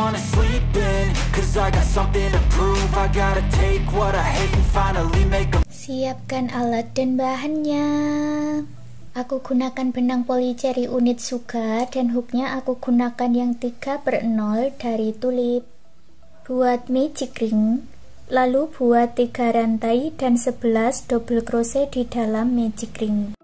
wanna sleep in, cause I got something to prove. I gotta take what I hate and finally make a... Siapkan alat dan bahannya. Aku gunakan benang polycherry unit Suga dan hooknya aku gunakan yang 3/0 dari Tulip. Buat magic ring, lalu buat 3 rantai dan 11 double crochet di dalam magic ring.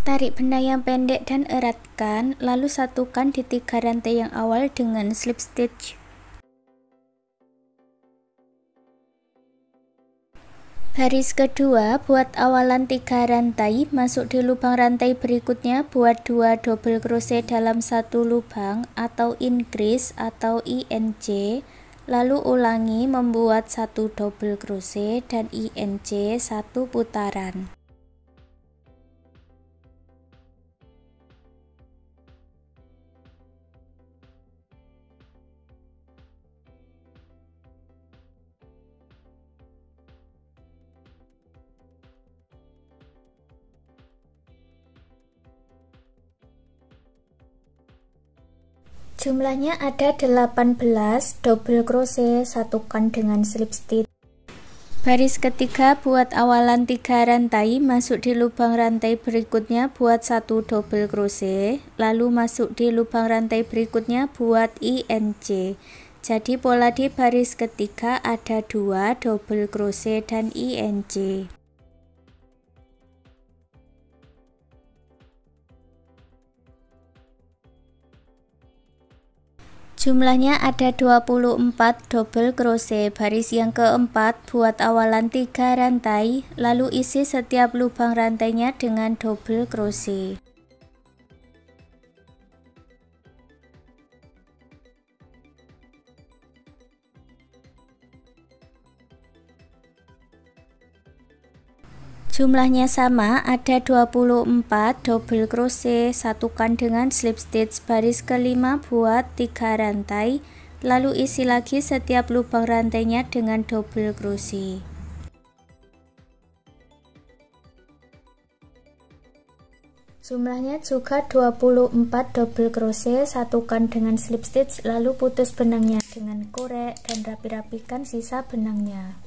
Tarik benang yang pendek dan eratkan, lalu satukan di 3 rantai yang awal dengan slip stitch. Baris kedua, buat awalan 3 rantai, masuk di lubang rantai berikutnya, buat 2 double crochet dalam 1 lubang atau increase atau INC, lalu ulangi membuat 1 double crochet dan INC 1 putaran. Jumlahnya ada 18 double crochet, satukan dengan slip stitch. Baris ketiga, buat awalan 3 rantai, masuk di lubang rantai berikutnya, buat 1 double crochet, lalu masuk di lubang rantai berikutnya, buat INC. Jadi pola di baris ketiga ada 2 double crochet dan INC. Jumlahnya ada 24 double crochet. Baris yang keempat, buat awalan 3 rantai, lalu isi setiap lubang rantainya dengan double crochet. Jumlahnya sama, ada 24 double crochet, satukan dengan slip stitch. Baris kelima, buat 3 rantai, lalu isi lagi setiap lubang rantainya dengan double crochet. Jumlahnya juga 24 double crochet, satukan dengan slip stitch, lalu putus benangnya dengan korek dan rapi-rapikan sisa benangnya.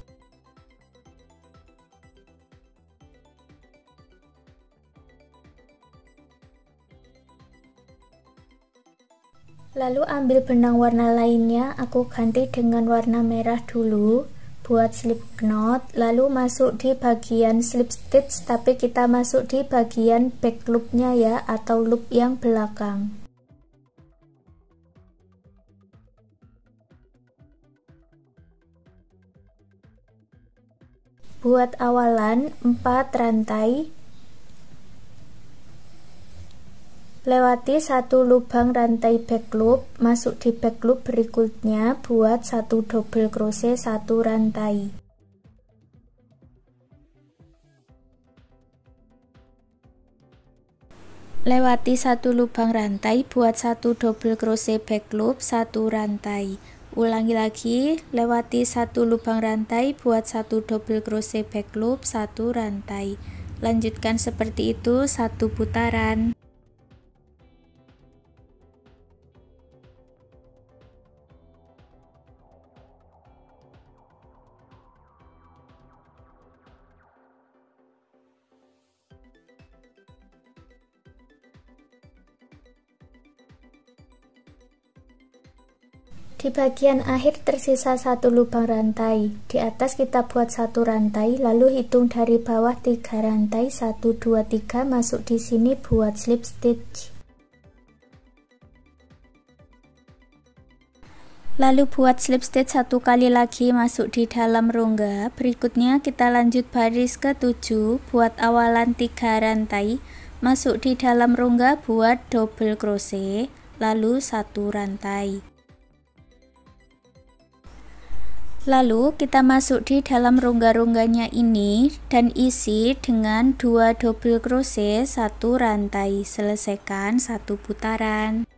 Lalu ambil benang warna lainnya, aku ganti dengan warna merah dulu, buat slip knot, lalu masuk di bagian slip stitch, tapi kita masuk di bagian back loopnya ya, atau loop yang belakang. Buat awalan 4 rantai, lewati 1 lubang rantai back loop, masuk di back loop berikutnya, buat 1 double crochet 1 rantai. Lewati 1 lubang rantai, buat 1 double crochet back loop 1 rantai. Ulangi lagi, lewati 1 lubang rantai, buat 1 double crochet back loop 1 rantai. Lanjutkan seperti itu 1 putaran. Di bagian akhir tersisa 1 lubang rantai. Di atas kita buat 1 rantai, lalu hitung dari bawah 3 rantai, 1 2 3, masuk di sini buat slip stitch. Lalu buat slip stitch 1 kali lagi masuk di dalam rongga. Berikutnya kita lanjut baris ke-7, buat awalan 3 rantai, masuk di dalam rongga, buat double crochet, lalu 1 rantai. Lalu kita masuk di dalam rongga-rongganya ini dan isi dengan 2 double crochet 1 rantai. Selesaikan 1 putaran.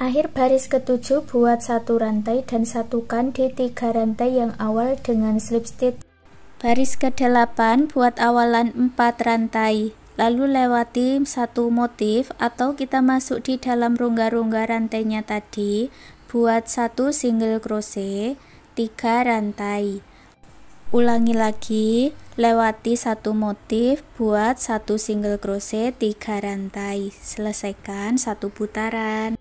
Akhir baris ke-7 buat 1 rantai dan satukan di 3 rantai yang awal dengan slip stitch. Baris ke-8 buat awalan 4 rantai, lalu lewati 1 motif atau kita masuk di dalam rongga-rongga rantainya tadi, buat 1 single crochet, 3 rantai. Ulangi lagi, lewati 1 motif, buat 1 single crochet, 3 rantai. Selesaikan 1 putaran.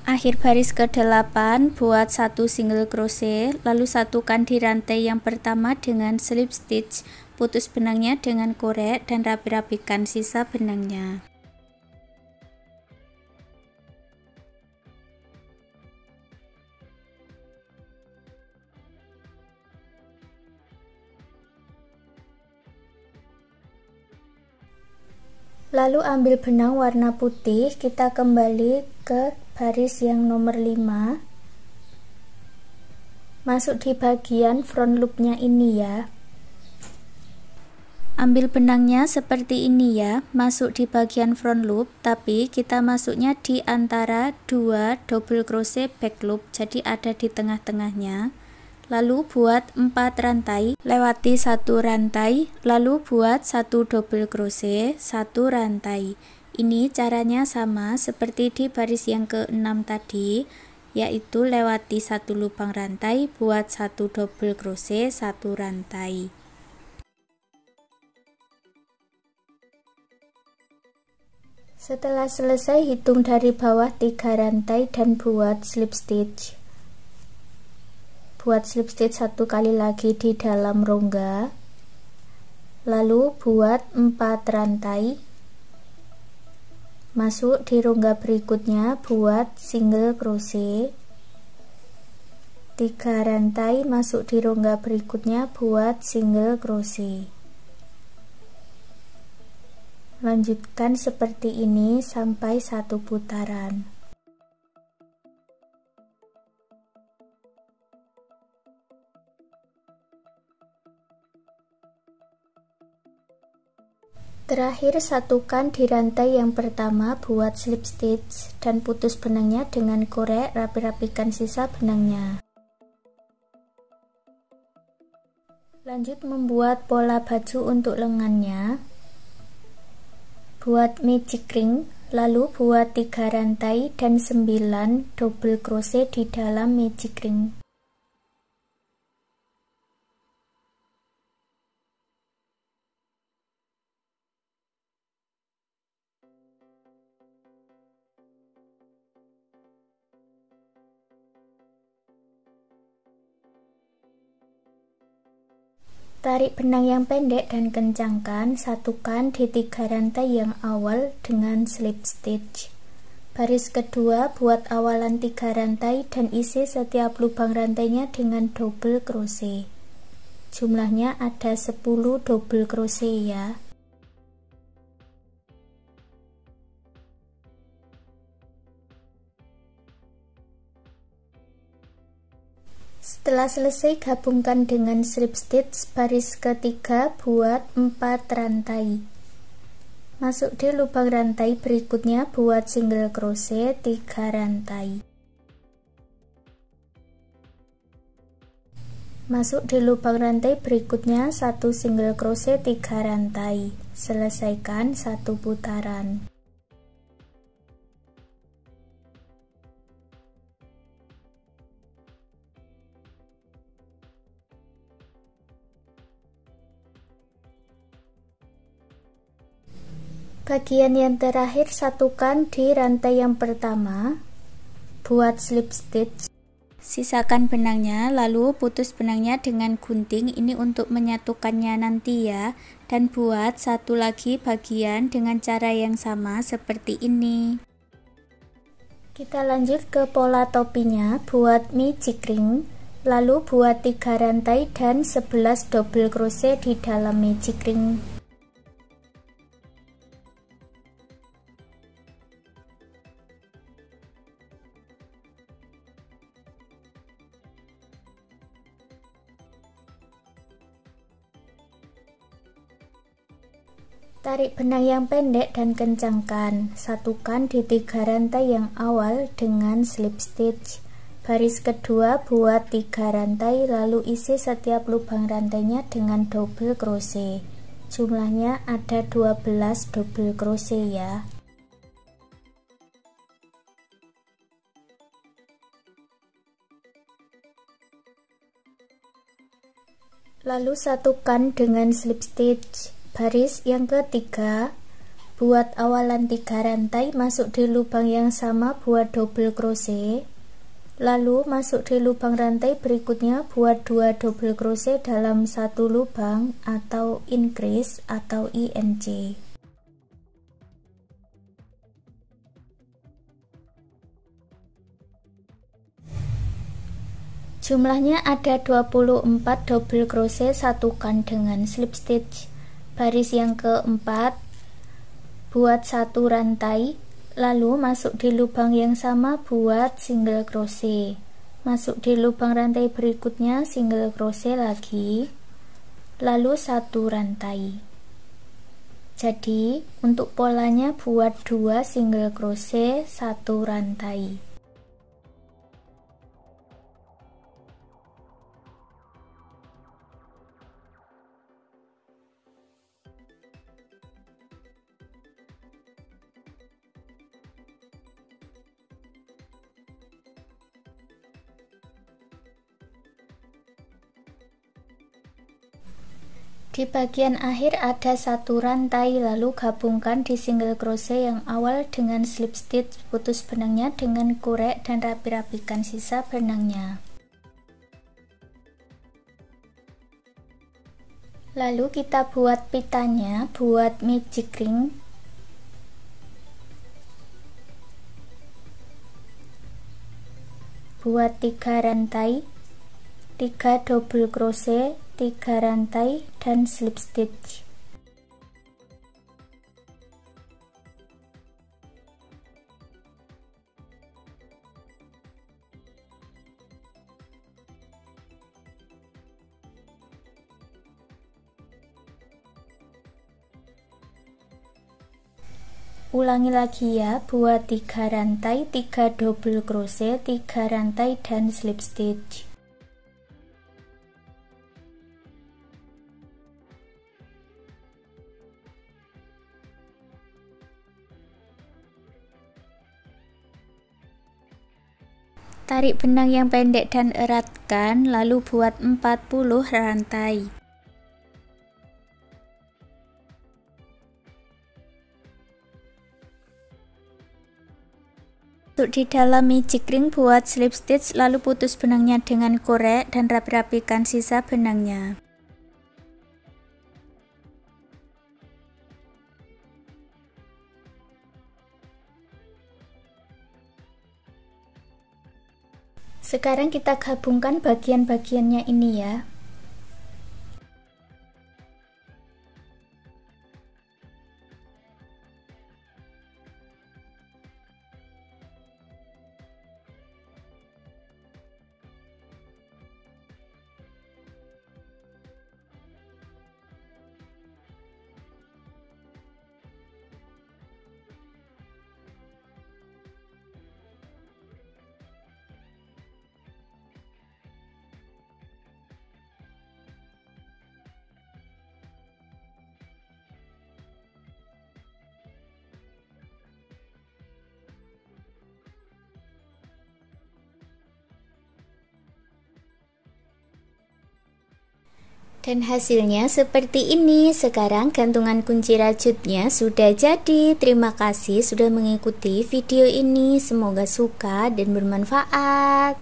Akhir baris ke-8 buat 1 single crochet, lalu satukan di rantai yang pertama dengan slip stitch, putus benangnya dengan korek dan rapi-rapikan sisa benangnya. Lalu ambil benang warna putih, kita kembali ke baris yang nomor 5, masuk di bagian front loopnya ini ya. Ambil benangnya seperti ini ya, masuk di bagian front loop, tapi kita masuknya di antara 2 double crochet back loop, jadi ada di tengah-tengahnya. Lalu buat 4 rantai, lewati 1 rantai, lalu buat 1 double crochet, 1 rantai. Ini caranya sama seperti di baris yang ke-6 tadi, yaitu lewati 1 lubang rantai, buat 1 double crochet, 1 rantai. Setelah selesai, hitung dari bawah 3 rantai dan buat slip stitch. Buat slip stitch 1 kali lagi di dalam rongga, lalu buat 4 rantai, masuk di rongga berikutnya, buat single crochet, 3 rantai, masuk di rongga berikutnya, buat single crochet. Lanjutkan seperti ini sampai 1 putaran. Terakhir, satukan di rantai yang pertama, buat slip stitch dan putus benangnya dengan korek, rapi-rapikan sisa benangnya. Lanjut membuat pola baju untuk lengannya. Buat magic ring, lalu buat 3 rantai dan 9 double crochet di dalam magic ring. Tarik benang yang pendek dan kencangkan, satukan di 3 rantai yang awal dengan slip stitch. Baris kedua buat awalan 3 rantai dan isi setiap lubang rantainya dengan double crochet. Jumlahnya ada 10 double crochet ya. Setelah selesai, gabungkan dengan slip stitch baris ketiga, buat 4 rantai. Masuk di lubang rantai berikutnya, buat single crochet 3 rantai. Masuk di lubang rantai berikutnya, 1 single crochet 3 rantai. Selesaikan 1 putaran. Bagian yang terakhir satukan di rantai yang pertama, buat slip stitch. Sisakan benangnya, lalu putus benangnya dengan gunting, ini untuk menyatukannya nanti ya. Dan buat satu lagi bagian dengan cara yang sama seperti ini. Kita lanjut ke pola topinya, buat magic ring, lalu buat 3 rantai dan 11 double crochet di dalam magic ring. Tarik benang yang pendek dan kencangkan. Satukan di 3 rantai yang awal dengan slip stitch. Baris kedua buat 3 rantai, lalu isi setiap lubang rantainya dengan double crochet. Jumlahnya ada 12 double crochet ya. Lalu satukan dengan slip stitch. Baris yang ketiga, buat awalan 3 rantai, masuk di lubang yang sama, buat double crochet, lalu masuk di lubang rantai berikutnya, buat 2 double crochet dalam satu lubang atau increase atau INC. Jumlahnya ada 24 double crochet, satukan dengan slip stitch. Baris yang keempat, buat 1 rantai, lalu masuk di lubang yang sama, buat single crochet, masuk di lubang rantai berikutnya, single crochet lagi, lalu 1 rantai. Jadi untuk polanya buat 2 single crochet, 1 rantai. Di bagian akhir ada 1 rantai, lalu gabungkan di single crochet yang awal dengan slip stitch, putus benangnya dengan korek dan rapi-rapikan sisa benangnya. Lalu kita buat pitanya, buat magic ring. Buat 3 rantai, 3 double crochet, 3 rantai dan slip stitch. Ulangi lagi ya, buat 3 rantai, 3 double crochet, 3 rantai dan slip stitch. Tarik benang yang pendek dan eratkan, lalu buat 40 rantai. Untuk di dalam magic ring buat slip stitch, lalu putus benangnya dengan korek dan rapi-rapikan sisa benangnya. Sekarang kita gabungkan bagian-bagiannya ini ya. Dan hasilnya seperti ini. Sekarang gantungan kunci rajutnya sudah jadi. Terima kasih sudah mengikuti video ini. Semoga suka dan bermanfaat.